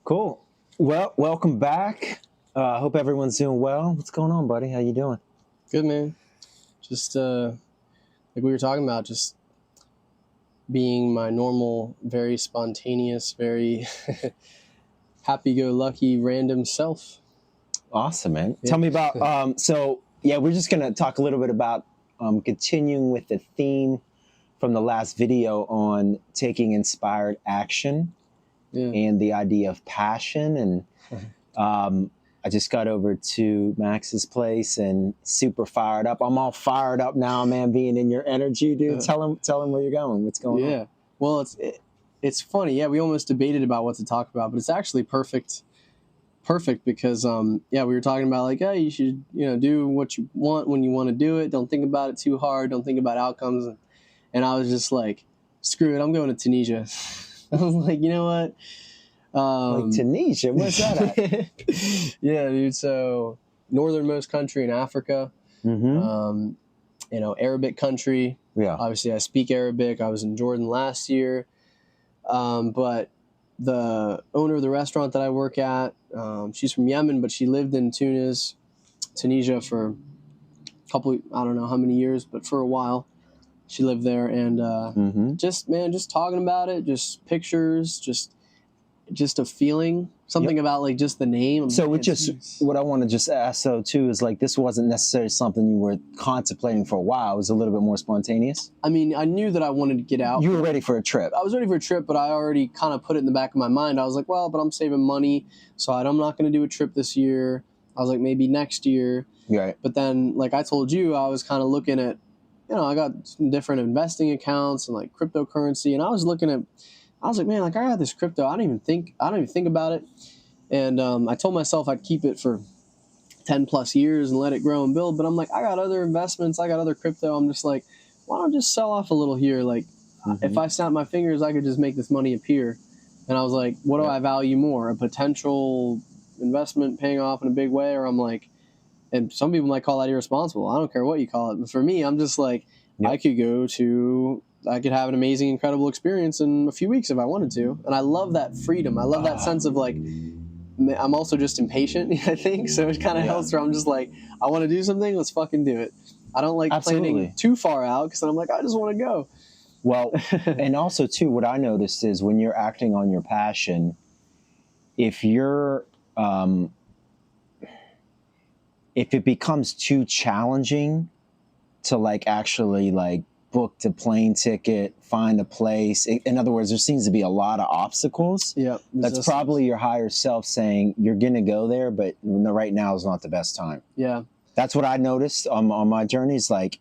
Cool. Well, welcome back. Hope everyone's doing well. What's going on, buddy? How you doing? Good, man. Just like we were talking about, just being my normal, very spontaneous, very happy-go-lucky, random self. Awesome, man. Yeah. Tell me about. We're just gonna talk a little bit about continuing with the theme from the last video on taking inspired action Yeah. and the idea of passion. And I just got over to Max's place and super fired up. I'm all fired up now, man. Being in your energy, dude. Tell him where you're going. What's going on? Yeah. Well, it's funny. Yeah, we almost debated about what to talk about, but it's actually perfect because we were talking about like, hey, you should do what you want when you want to do it. Don't think about it too hard. Don't think about outcomes. And I was just like, screw it. I'm going to Tunisia. I was like, you know what? Like Tunisia, where's that at? Yeah, dude. So northernmost country in Africa. Mm-hmm. Arabic country. Yeah. Obviously, I speak Arabic. I was in Jordan last year. But the owner of the restaurant that I work at, she's from Yemen, but she lived in Tunisia for a couple, I don't know how many years, but for a while. She lived there, and just talking about it, just pictures, just a feeling, something about like just the name. So what I want to just ask though too is like this wasn't necessarily something you were contemplating for a while. It was a little bit more spontaneous. I mean, I knew that I wanted to get out. You were ready for a trip. I was ready for a trip, but I already kind of put it in the back of my mind. I was like, well, but I'm saving money, so I'm not going to do a trip this year. I was like, maybe next year. Right. But then, like I told you, I was kind of looking at, I got some different investing accounts and like cryptocurrency, and I was like, man, like I got this crypto. I don't even think about it. And I told myself I'd keep it for 10 plus years and let it grow and build. But I'm like, I got other investments. I got other crypto. I'm just like, why don't I just sell off a little here? Like if I snap my fingers, I could just make this money appear. And I was like, what do I value more? A potential investment paying off in a big way? Or I'm like, and some people might call that irresponsible. I don't care what you call it. But for me, I'm just like, I could have an amazing, incredible experience in a few weeks if I wanted to. And I love that freedom. I love that sense of like, I'm also just impatient, I think. So it kind of helps where I'm just like, I want to do something, let's fucking do it. I don't like planning too far out because I'm like, I just want to go. Well, and also too, what I noticed is when you're acting on your passion, if it becomes too challenging to like actually like book a plane ticket, find a place. In other words, there seems to be a lot of obstacles. Yeah, that's probably your higher self saying you're going to go there, but right now is not the best time. Yeah, that's what I noticed on my journey. Is like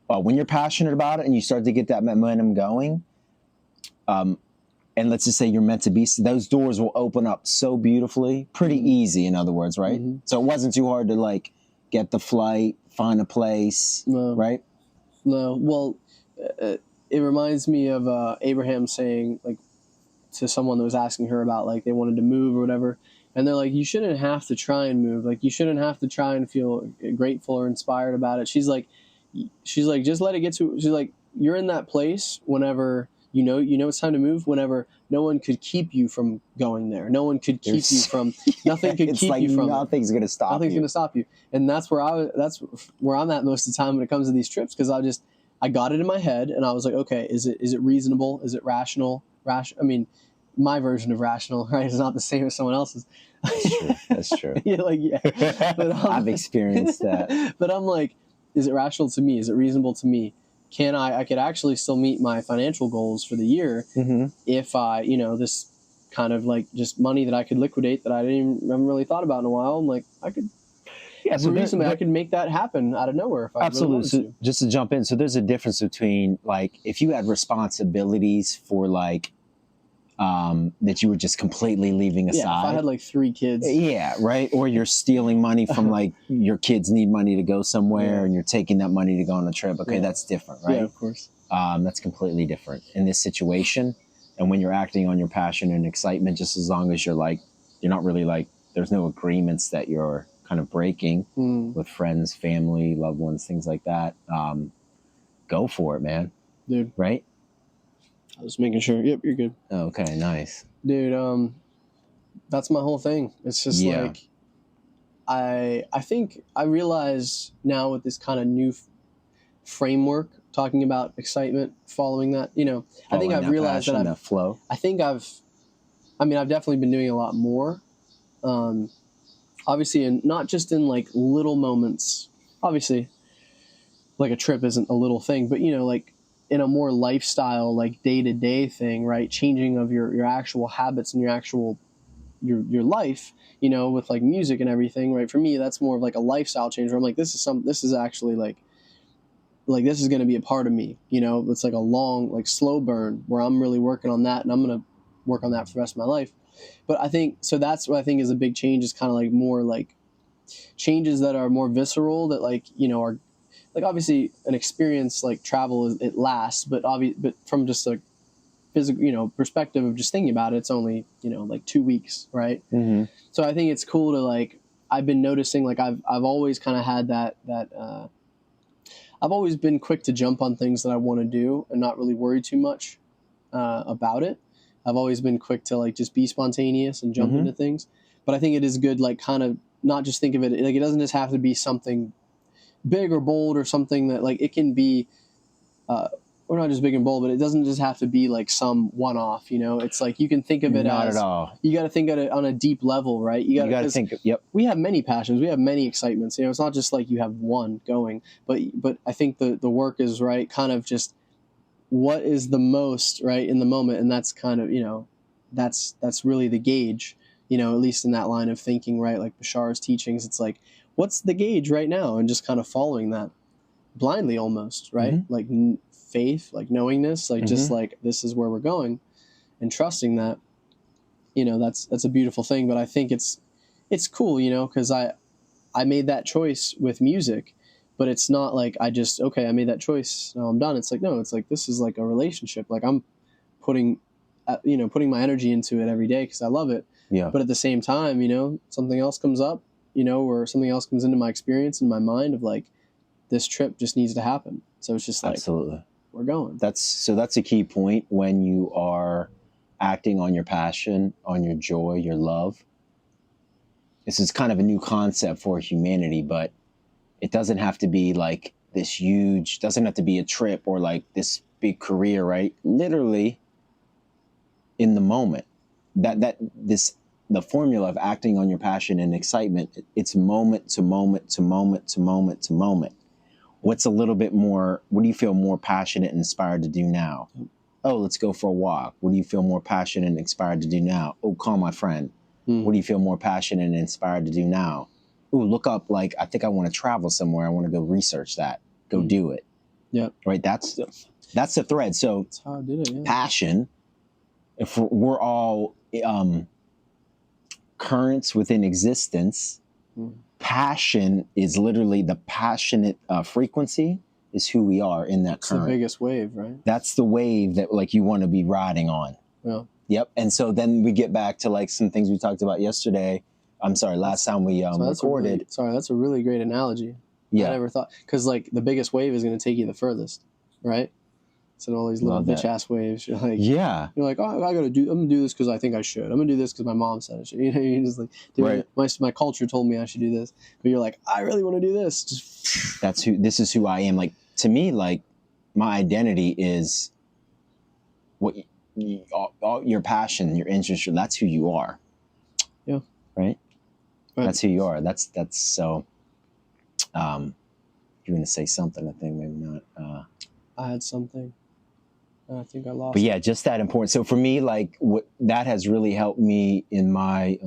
when you're passionate about it and you start to get that momentum going, and let's just say you're meant to be, those doors will open up so beautifully, pretty easy. In other words, right? Mm-hmm. So it wasn't too hard to like get the flight, find a place, right? No, well, it reminds me of Abraham saying like to someone that was asking her about like they wanted to move or whatever, and they're like, you shouldn't have to try and move, like you shouldn't have to try and feel grateful or inspired about it. She's like, just let it get to. She's like, you're in that place whenever you know it's time to move. Whenever no one could keep you from going there, no one could keep you from. Nothing could keep you from. Nothing's gonna stop. Nothing's gonna stop you. And that's where I'm at most of the time when it comes to these trips, because I got it in my head and I was like, okay, is it reasonable? Is it rational? I mean, my version of rational, right, is not the same as someone else's. That's true. Yeah. But, I've experienced that. But I'm like, is it rational to me? Is it reasonable to me? I could actually still meet my financial goals for the year if I, this kind of like just money that I could liquidate that I haven't really thought about in a while. I'm like, I could. Yeah, so I could make that happen out of nowhere if I really wanted to. Just to jump in, so there's a difference between like if you had responsibilities for like that you were just completely leaving aside. Yeah, if I had like 3 kids. Yeah, right. Or you're stealing money from like your kids need money to go somewhere and you're taking that money to go on a trip. Okay, that's different, right? Yeah, of course. That's completely different in this situation. And when you're acting on your passion and excitement, just as long as you're not really like, there's no agreements that you're kind of breaking with friends, family, loved ones, things like that. Go for it, man. Dude. Right? I was making sure. Yep, you're good. Okay, nice. Dude, That's my whole thing. It's just Yeah. like I think I realize now with this kind of new framework talking about excitement, following that, I think Following I've that realized that passion, that flow. I think I've definitely been doing a lot more. Um, Obviously, and not just in like little moments. Obviously, like a trip isn't a little thing, but like in a more lifestyle, like day to day thing, right? Changing of your actual habits and your actual your life, with like music and everything, right? For me, that's more of like a lifestyle change where I'm like, this is actually like this is going to be a part of me, it's like a long, like slow burn where I'm really working on that, and I'm going to work on that for the rest of my life. But I think so that's what I think is a big change, is kind of like more like changes that are more visceral, that like are like, obviously an experience like travel it lasts, but but from just a physical perspective of just thinking about it, it's only like 2 weeks, right? Mm-hmm. So I think it's cool to like, I've been noticing like I've always kind of had that I've always been quick to jump on things that I want to do and not really worry too much about it. I've always been quick to like just be spontaneous and jump Mm-hmm. into things. But I think it is good, like, kind of not just think of it like it doesn't just have to be something big or bold or something that like it can be, uh, or not just big and bold, but it doesn't just have to be like some one off. It's like you can think of it Not at as, all. you got to think of it on a deep level, right? You You got to because think. Yep. we have many passions, we have many excitements. It's not just like you have one going, but I think the work is right, kind of just what is the most right in the moment, and that's kind of that's really the gauge. At least in that line of thinking, right? Like Bashar's teachings, it's like, what's the gauge right now, and just kind of following that blindly almost, right? Mm-hmm. Like faith, like knowingness, like just Mm-hmm. like this is where we're going, and trusting that. That's a beautiful thing. But I think it's cool, because I made that choice with music, but it's not like I just, okay, I made that choice, now I'm done. It's like, no, it's like this is like a relationship. Like I'm putting putting my energy into it every day because I love it. Yeah. But at the same time, something else comes up, or something else comes into my experience in my mind of like, this trip just needs to happen. So it's just like, Absolutely. we're going. That's a key point when you are acting on your passion, on your joy, your love. This is kind of a new concept for humanity, but it doesn't have to be like this huge, doesn't have to be a trip or like this big career, right? Literally in the moment. The formula of acting on your passion and excitement, it's moment to moment to moment to moment to moment. What's a little bit more, what do you feel more passionate and inspired to do now? Oh, let's go for a walk. What do you feel more passionate and inspired to do now? Oh, call my friend. What do you feel more passionate and inspired to do now? Ooh, look up, like, I think I want to travel somewhere. I want to go research that. Go do it. Yep. Right? That's the thread. So That's how I did it. Yeah. passion, if we're all currents within existence, passion is literally the passionate frequency is who we are in that It's current. the biggest wave, right? That's the wave that like you want to be riding on. Yeah. Yep. And so then we get back to like some things we talked about yesterday. I'm sorry, last time we recorded. That's a really great analogy. Yeah. I never thought, because like the biggest wave is going to take you the furthest, right? So all these little Love that. bitch ass waves. You're like, Yeah. oh, I'm gonna do this because I think I should. I'm gonna do this because my mom said I should. You're just like, dude, Right. my culture told me I should do this, but you're like, I really want to do this. Just This is who I am. Like, to me, like, my identity is what all your passion, your interest, that's who you are. Yeah. Right. That's who you are. That's so. You're going to say something, I think, maybe not. I had something, and I think I lost. But yeah, just that important. So for me, like, what that has really helped me in my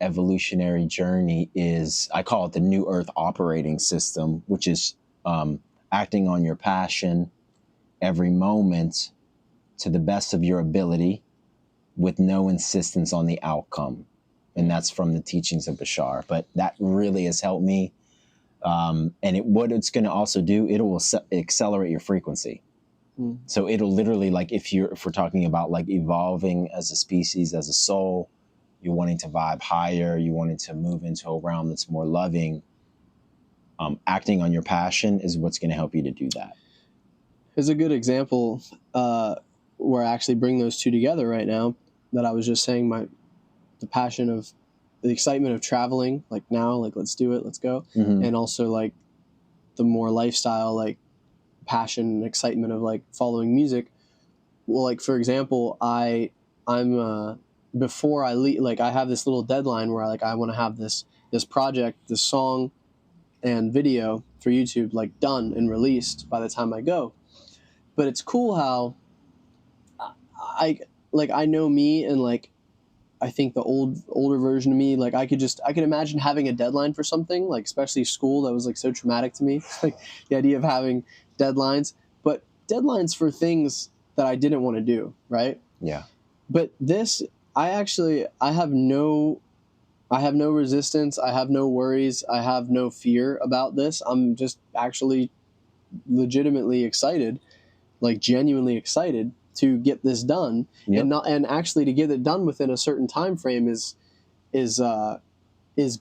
evolutionary journey is, I call it the New Earth operating system, which is acting on your passion every moment to the best of your ability with no insistence on the outcome. And that's from the teachings of Bashar. But that really has helped me. And what it's going to also do, it will accelerate your frequency. So it'll literally, like, if we're talking about like evolving as a species, as a soul, you're wanting to vibe higher, you wanting to move into a realm that's more loving. Acting on your passion is what's going to help you to do that. Here's a good example where I actually bring those two together right now. That I was just saying, the passion of the excitement of traveling, like now, like let's do it, let's go, Mm-hmm. and also like the more lifestyle, like passion and excitement of like following music. Well, like for example, I'm before I leave, like I have this little deadline where I want to have this project, this song and video for YouTube like done and released by the time I go. But it's cool how I like I know me, and like I think the older version of me, like I could imagine having a deadline for something, like especially school, that was like so traumatic to me. Like the idea of having deadlines, but deadlines for things that I didn't want to do, right? Yeah. But this, I have no resistance, I have no worries, I have no fear about this. I'm just actually legitimately excited, like genuinely excited to get this done. Yep. And actually to get it done within a certain time frame is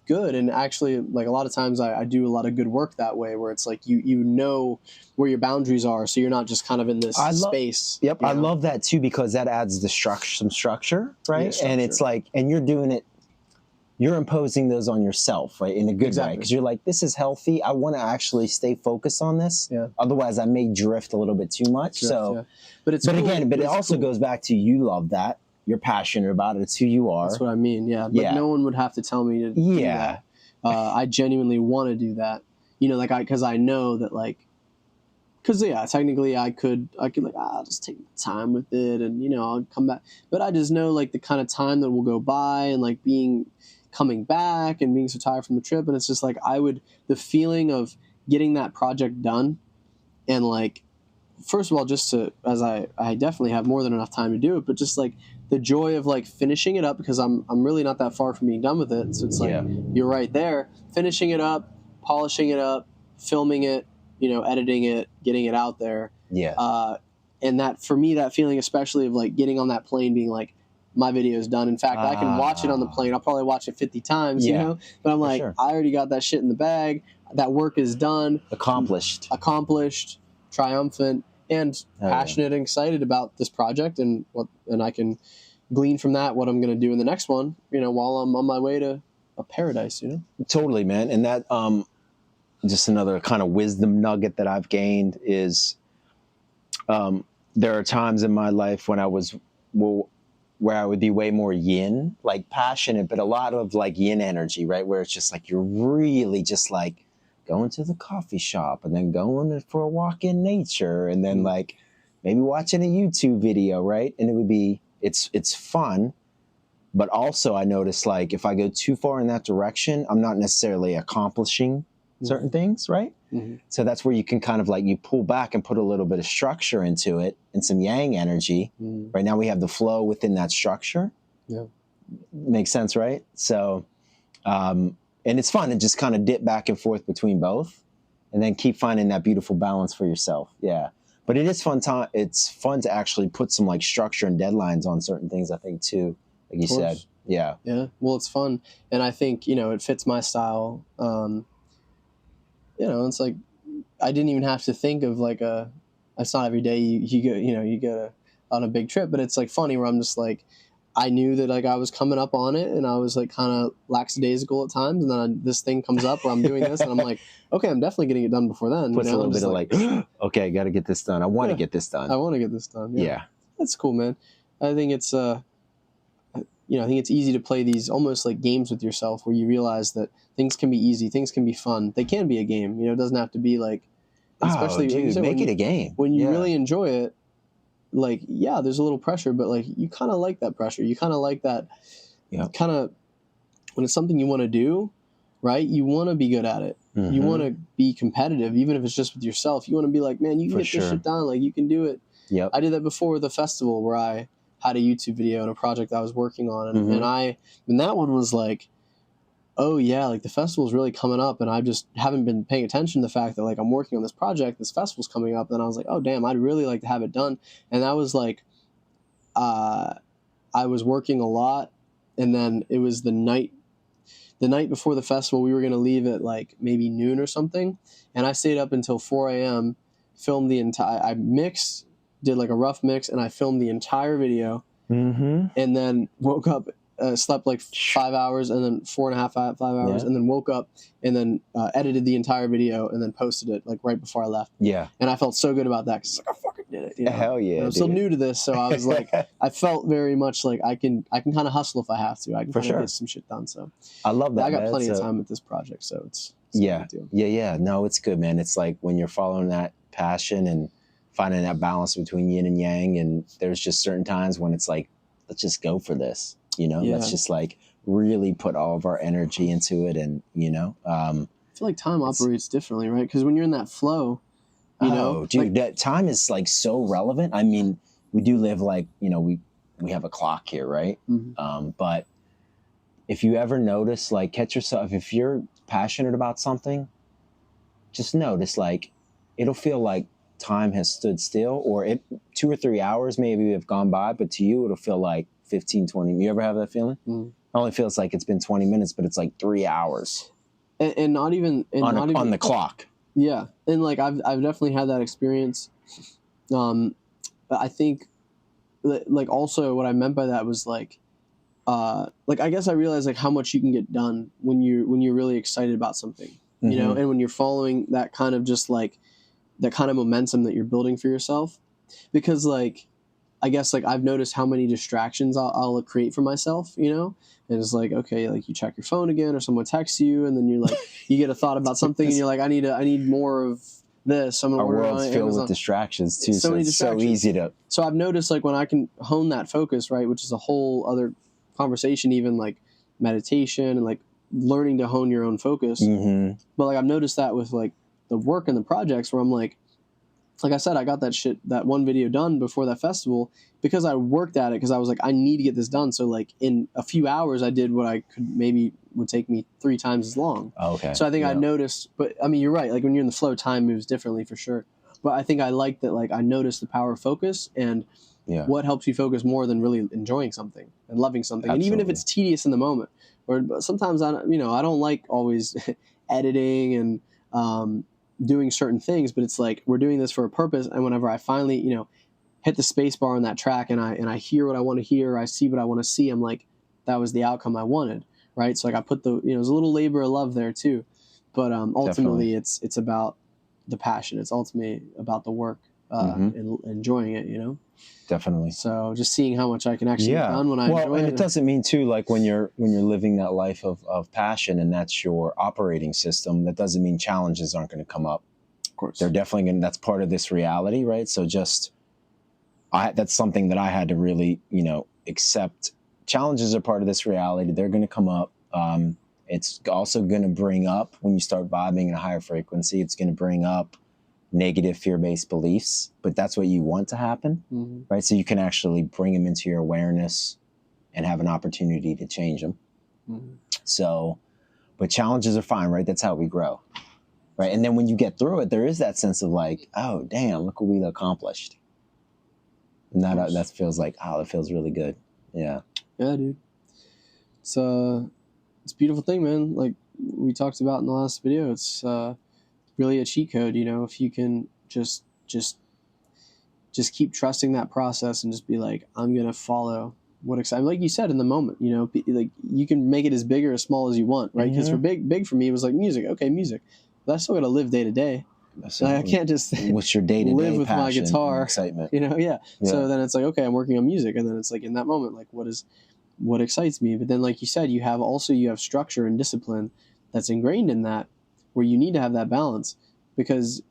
good. And actually, like a lot of times I do a lot of good work that way, where it's like you know where your boundaries are, so you're not just kind of in this space. Yep, I love that too, because that adds some structure, right? Yeah, structure. And it's like, and you're doing it, you're imposing those on yourself, right, in a good way, because you're like, this is healthy. I want to actually stay focused on this. Yeah. Otherwise, I may drift a little bit too much. Yeah. But cool. Again, it also goes back to, you love that. You're passionate about it. It's who you are. That's what I mean. Yeah. But no one would have to tell me to do that. I genuinely want to do that. You know, like because I know that because technically I could like, I'll just take time with it, and I'll come back. But I just know like the kind of time that will go by, and like coming back and being so tired from the trip. And it's just like, the feeling of getting that project done, and like, first of all, just to, as I definitely have more than enough time to do it, but just like the joy of like finishing it up, because I'm really not that far from being done with it. So it's like, you're right there, finishing it up, polishing it up, filming it, editing it, getting it out there. Yeah. And that, for me, that feeling, especially of like getting on that plane, being like, my video is done. In fact, I can watch it on the plane. I'll probably watch it 50 times, but I'm like, I already got that shit in the bag. That work is done. Accomplished, triumphant, and passionate and excited about this project, and I can glean from that what I'm going to do in the next one, while I'm on my way to a paradise, Totally, man. And that, just another kind of wisdom nugget that I've gained is, there are times in my life when where I would be way more yin, like passionate, but a lot of like yin energy, right? Where it's just like, you're really just like going to the coffee shop, and then going for a walk in nature, and then like maybe watching a YouTube video, right? And it would be, it's fun. But also I notice, like, if I go too far in that direction, I'm not necessarily accomplishing certain things, right? Mm-hmm. So that's where you can kind of like, you pull back and put a little bit of structure into it, and some yang energy. Right now we have the flow within that structure. Yeah. Makes sense, right? So, and it's fun to just kind of dip back and forth between both, and then keep finding that beautiful balance for yourself. Yeah. But it is it's fun to actually put some like structure and deadlines on certain things, I think, too, like you said. Yeah. Yeah. Well, it's fun. And I think, it fits my style. It's like, I didn't even have to think of like it's not every day you go on a big trip, but it's like funny where I'm just like, I knew that like I was coming up on it, and I was like kind of lackadaisical at times, and then this thing comes up where I'm doing this, and I'm like, okay, I'm definitely getting it done before then. Puts a little bit of like, okay, got to get this done. I want to get this done. I want to get this done. Yeah. That's cool, man. I think it's I think it's easy to play these almost like games with yourself, where you realize that things can be easy, things can be fun. They can be a game. It doesn't have to be like, especially make it a game. When you really enjoy it, like, there's a little pressure, but like, you kind of like that pressure. You kind of like that kind of, when it's something you want to do, right? You want to be good at it. Mm-hmm. You want to be competitive, even if it's just with yourself. You want to be like, man, you can get this shit done. Like, you can do it. Yep. I did that before with a festival where I had a YouTube video and a project I was working on. And that one was like, oh yeah, like the festival's really coming up, and I just haven't been paying attention to the fact that like I'm working on this project, this festival's coming up. And I was like, oh damn, I'd really like to have it done. And that was like, I was working a lot, and then it was the night before the festival. We were going to leave at like maybe noon or something, and I stayed up until 4 a.m., filmed I did like a rough mix, and I filmed the entire video, and then woke up slept like 5 hours and then 4.5, 5 hours, and then woke up and then edited the entire video and then posted it like right before I left. Yeah. And I felt so good about that because like I fucking did it. You know? Hell yeah. And I'm still new to this, so I was like, I felt very much like I can kind of hustle if I have to. I can kind of get some shit done. So I love that. I got man. plenty of time with this project, so it's yeah. No, it's good, man. It's like when you're following that passion and finding that balance between yin and yang, and there's just certain times when it's like, let's just go for this, you know, let's just like really put all of our energy into it. And, you know, I feel like time operates differently, right? Because when you're in that flow, you know, dude, like, that time is like so relevant. I mean, we do live like, you know, we have a clock here, right? But if you ever notice, like, catch yourself, if you're passionate about something, just notice, like, it'll feel like time has stood still, or 2 or 3 hours maybe have gone by, but to you it'll feel like 15, 20. You ever have that feeling? It only feels like it's been 20 minutes, but it's like 3 hours. And not even on the clock. Yeah. And like I've definitely had that experience. But I think like also what I meant by that was like I guess I realized like how much you can get done when you're really excited about something, you know, and when you're following that kind of just like that kind of momentum that you're building for yourself. Because like I guess like I've noticed how many distractions I'll create for myself, you know, and it's like, okay, like you check your phone again, or someone texts you, and then you're like, you get a thought about something, and you're like, I need more of this. I'm gonna Our order world's on filled Amazon. with distractions too, So many it's distractions. so easy to. So I've noticed like when I can hone that focus, right, which is a whole other conversation, even like meditation and like learning to hone your own focus. But like I've noticed that with like the work and the projects where I'm like I said, I got that one video done before that festival because I worked at it, because I was like, I need to get this done. So like in a few hours, I did what I could maybe would take me 3 times as long. Okay. So I think I noticed, but I mean, you're right. Like when you're in the flow, time moves differently for sure. But I think I like that. Like I noticed the power of focus and what helps you focus more than really enjoying something and loving something. Absolutely. And even if it's tedious in the moment, or sometimes I don't like always editing and doing certain things, but it's like we're doing this for a purpose. And whenever I finally, you know, hit the space bar on that track and I hear what I want to hear, I see what I want to see, I'm like, that was the outcome I wanted, right? So like I put there's a little labor of love there too, but ultimately it's about the passion. It's ultimately about the work and enjoying it, you know. Definitely. So just seeing how much I can actually get done when I enjoy it. And it doesn't mean too, like when you're living that life of passion and that's your operating system, that doesn't mean challenges aren't going to come up. Of course. They're definitely going to, that's part of this reality, right? So that's something that I had to really, you know, accept. Challenges are part of this reality. They're going to come up. It's also going to bring up, when you start vibing at a higher frequency, it's going to bring up negative fear-based beliefs, but that's what you want to happen, right? So you can actually bring them into your awareness and have an opportunity to change them. So, but challenges are fine, right? That's how we grow, right? And then when you get through it, there is that sense of like, oh, damn, look what we accomplished. And that feels like, oh, that feels really good. Yeah. Yeah, dude. It's a beautiful thing, man. Like we talked about in the last video, it's really a cheat code, you know, if you can just keep trusting that process and just be like, I'm going to follow what excites, like you said, in the moment, you know, like you can make it as big or as small as you want, right? Because for big for me, it was like music. Okay, music. But I still got to live day to day. I can't just what's your day-to-day live with my guitar, excitement, you know? Yeah. So then it's like, okay, I'm working on music. And then it's like in that moment, like what excites me? But then, like you said, you have structure and discipline that's ingrained in that, where you need to have that balance, because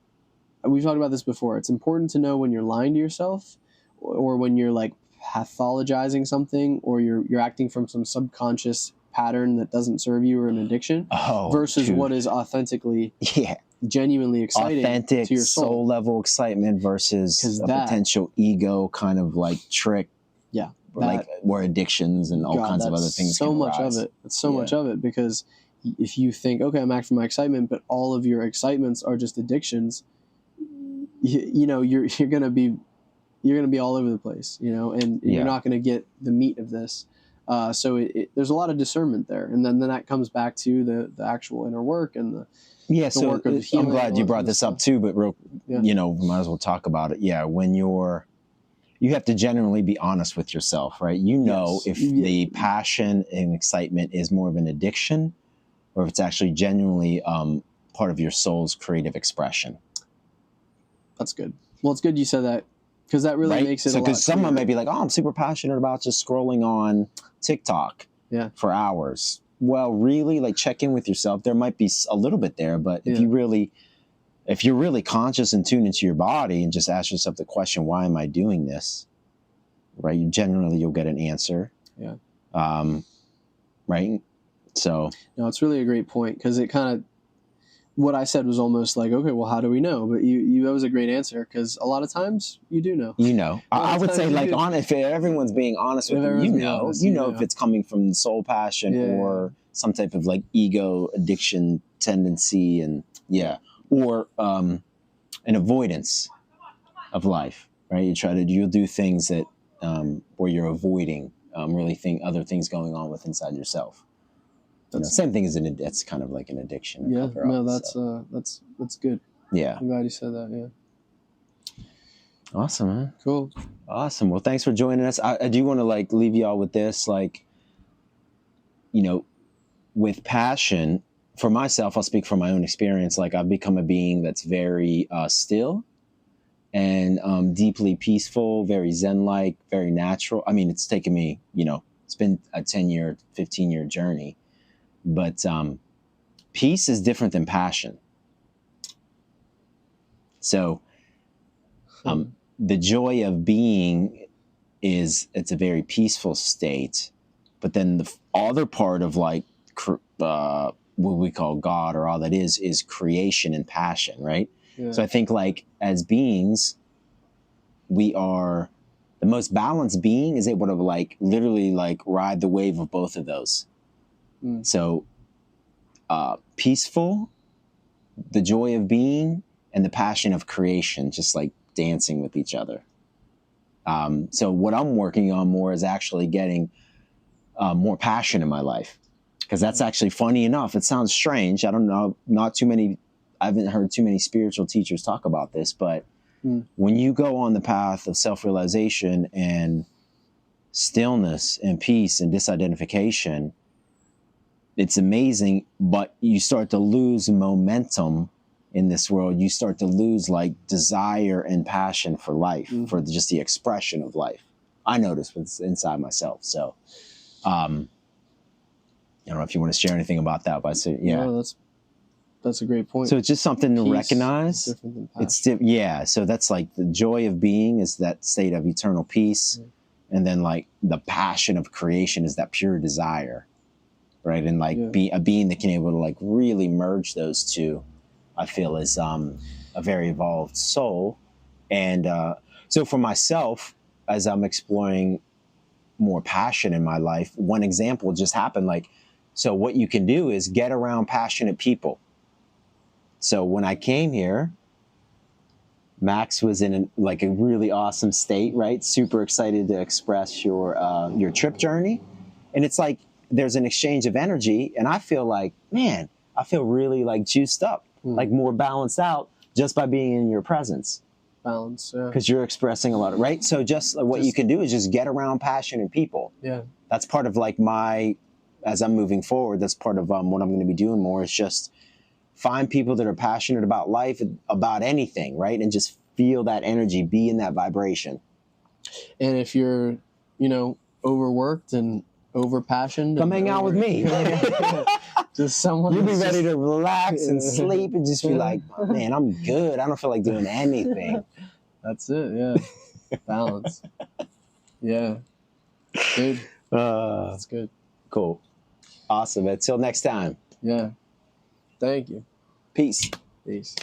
we've talked about this before. It's important to know when you're lying to yourself, or when you're like pathologizing something, or you're acting from some subconscious pattern that doesn't serve you, or an addiction, versus what is authentically, genuinely exciting, authentic to your soul level excitement versus a potential ego kind of like trick. Yeah. Like where addictions and all kinds of other things so can much arise. of it. It's so much of it, because if you think, okay, I'm acting for my excitement, but all of your excitements are just addictions, you know, you're gonna be all over the place, you know, and you're not gonna get the meat of this. So there's a lot of discernment there, and then that comes back to the actual inner work and the work of healing. I'm glad you brought this up too, but you know, might as well talk about it. Yeah, when you're you have to genuinely be honest with yourself, right? You know, Yes. if the passion and excitement is more of an addiction or if it's actually genuinely part of your soul's creative expression. That's good. Well, it's good you said that because that really Right? makes it So a lot because someone clearer. may be like, oh, I'm super passionate about just scrolling on TikTok for hours. Well, really, like check in with yourself. There might be a little bit there, but if you're really conscious and tuned into your body and just ask yourself the question, why am I doing this? Right? You'll get an answer. Yeah. Right. So No, it's really a great point because it kind of, what I said was almost like, okay, well, how do we know? But that was a great answer because a lot of times you do know. I would say like if everyone's being honest with you, if it's coming from the soul passion or some type of like ego addiction tendency and or an avoidance of life, right? You'll do things that where you're avoiding other things going on with inside yourself. Same thing as that's kind of like an addiction. That's good. Yeah. I'm glad you said that. Yeah. Awesome, man. Cool. Awesome. Well, thanks for joining us. I do want to like leave y'all with this, like, with passion. For myself, I'll speak from my own experience. Like I've become a being that's very still and deeply peaceful, very Zen-like, very natural. I mean, it's taken me, it's been a 10-year, 15-year journey. But peace is different than passion. So the joy of being it's a very peaceful state. But then the other part of like what we call God or all that is creation and passion, right? Yeah. So I think like as beings, we are the most balanced being is able to like literally like ride the wave of both of those. So peaceful, the joy of being, and the passion of creation, just like dancing with each other. So what I'm working on more is actually getting more passion in my life. Because that's actually funny enough. It sounds strange. I don't know. I haven't heard too many spiritual teachers talk about this, but when you go on the path of self-realization and stillness and peace and disidentification, it's amazing, but you start to lose momentum in this world. You start to lose like desire and passion for life, for just the expression of life. I notice what's inside myself. So, I don't know if you want to share anything about that, but No, that's a great point. So it's just something to recognize. So that's like the joy of being is that state of eternal peace. And then like the passion of creation is that pure desire. Right. And like be a being that can able to like really merge those two, I feel is a very evolved soul. And so for myself, as I'm exploring more passion in my life, one example just happened. Like, so what you can do is get around passionate people. So when I came here, Max was in a really awesome state, right? Super excited to express your trip journey. And it's like, there's an exchange of energy. And I feel like, man, I feel really like juiced up, like more balanced out just by being in your presence. Balance, yeah. Because you're expressing a lot, right? So what you can do is just get around passionate people. Yeah. That's part of like as I'm moving forward, that's part of what I'm going to be doing more is just find people that are passionate about life, about anything, right? And just feel that energy, be in that vibration. And if you're, overworked and over-passioned. Come hang out with me. Just someone you'll be ready to relax and sleep and just be like, oh, man, I'm good. I don't feel like doing anything. That's it, yeah. Balance. Yeah. Dude. That's good. Cool. Awesome. Until next time. Yeah. Thank you. Peace. Peace.